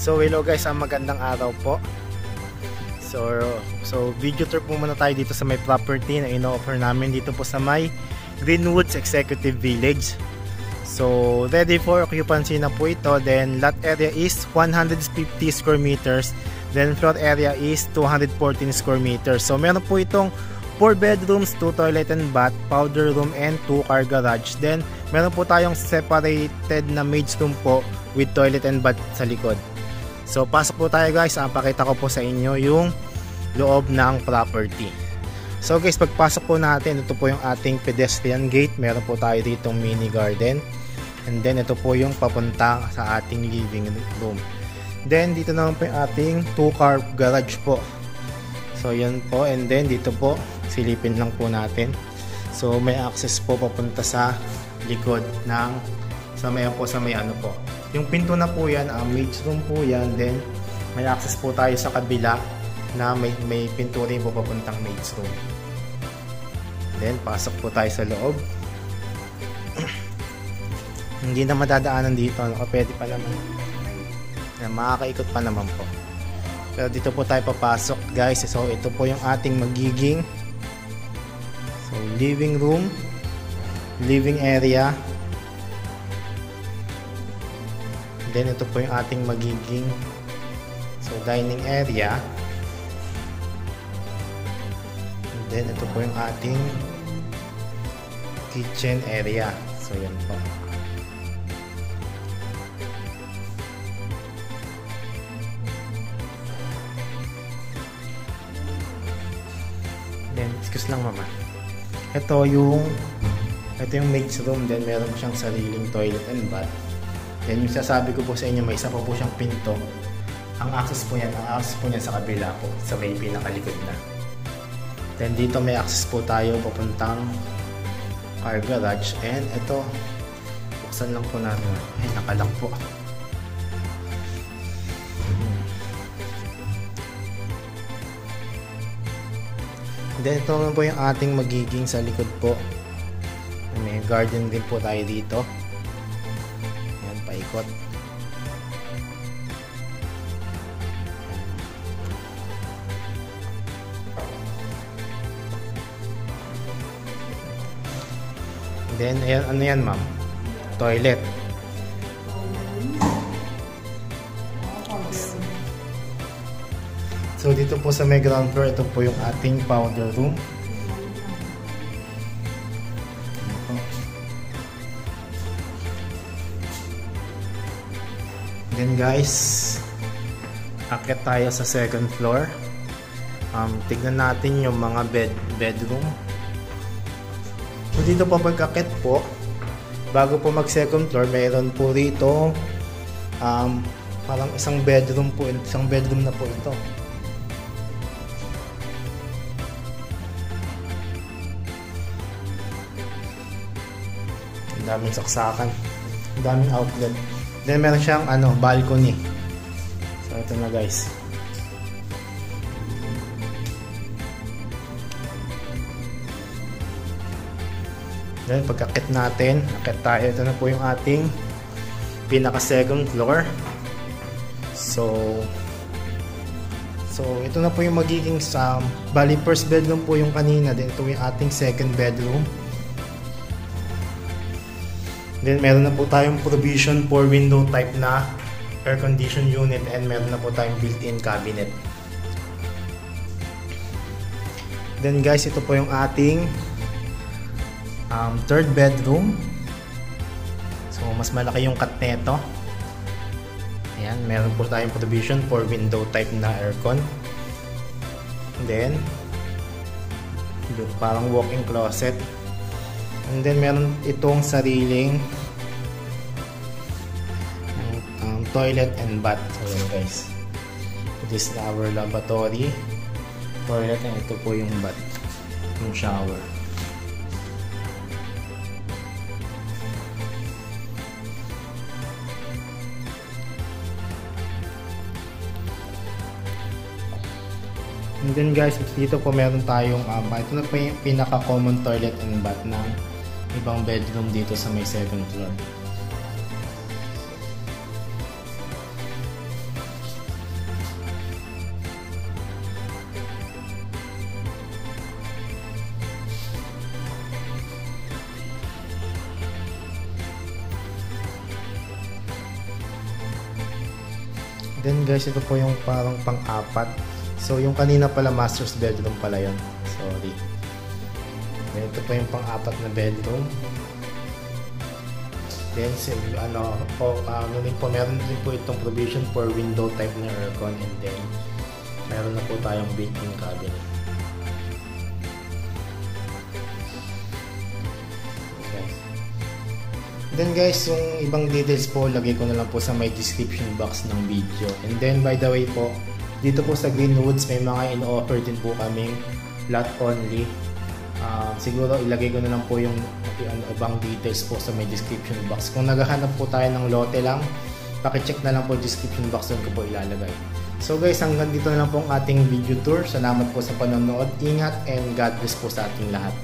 So hello guys, magandang araw po. So video tour po muna tayo dito sa may property na ino-offer namin dito po sa may Greenwoods Executive Village. So ready for occupancy na po ito. Then lot area is 150 square meters. Then floor area is 214 square meters. So meron po itong 4 bedrooms, 2 toilet and bath, powder room and 2 car garage. Then meron po tayong separated na maid's room po with toilet and bath sa likod. So pasok po tayo guys, pakita ko po sa inyo yung loob ng property. So guys, pagpasok po natin, ito po yung ating pedestrian gate. Meron po tayo ditong mini garden. And then ito po yung papunta sa ating living room. Then dito naman po yung ating 2 car garage po. So yan po, and then dito po silipin lang po natin. So may access po papunta sa likod ng sa may ano po. Yung pinto na po yan, maid's room po yan. Then may access po tayo sa kabila na may pinto rin po papuntang maid's room. Then pasok po tayo sa loob. Hindi na madadaanan dito, pwede pa naman. Makakaikot pa naman po. Pero dito po tayo papasok guys. So ito po yung ating magiging living room, living area. Then ito po yung ating magiging dining area. And then ito po yung ating kitchen area. So yan po. Then excuse lang mama. Ito yung maid's room. Then meron po siyang sariling toilet and bath. Then yung sasabi ko po sa inyo, may isa pa po siyang pinto. Ang access po niya sa kabila po, sa may pinakalikod na. Then dito may access po tayo papuntang car garage. And ito, buksan lang po natin. Ay, nakalock po. Then ito naman po yung ating magiging sa likod po. May garden din po tayo dito. Ayan, paikot. Then ayan, ano yan ma'am? Toilet. So dito po sa may ground floor, ito po yung ating powder room. Then guys, akit tayo sa second floor. Tignan natin yung mga bedroom. So dito po pagkakit po, bago po mag second floor, mayroon po rito parang isang bedroom na po ito. Daming saksakan, daming outlet. Then meron siyang balcony. So ito na guys. Then pagkakit natin, akit tayo. Ito na po yung ating pinaka second floor. So ito na po yung magiging bali first bedroom po yung kanina. Then ito yung ating second bedroom. Then meron na po tayong provision for window type na air condition unit, and meron na po tayong built-in cabinet. Then guys, ito po yung ating third bedroom. So mas malaki yung cut neto. Ayan, meron po tayong provision for window type na aircon. Then parang walk-in closet. And then meron itong sariling toilet and bath. So yan guys, this is our lavatory, toilet, and ito po yung bath, yung shower. And then guys, dito po meron tayong ito na po yung pinaka common toilet and bath ng ibang bedroom dito sa may second floor. Then guys, ito po yung parang pang-apat. So yung kanina pala master's bedroom pala yun. Sorry. Then ito po yung pang-apat na bedroom. Then meron din po itong provision for window type na aircon, and then meron na po tayong built-in cabinet. Then guys, yung ibang details po, lagay ko na lang po sa my description box ng video. And then by the way po, dito po sa Greenwoods may mga in-offer din po kaming lot only. Siguro ilagay ko na lang po yung ibang details po sa my description box. Kung naghahanap po tayo ng lote lang, pakicheck na lang po description box, doon ko po ilalagay. So guys, hanggang dito na lang po ang ating video tour. Salamat po sa panonood. Ingat and God bless po sa ating lahat.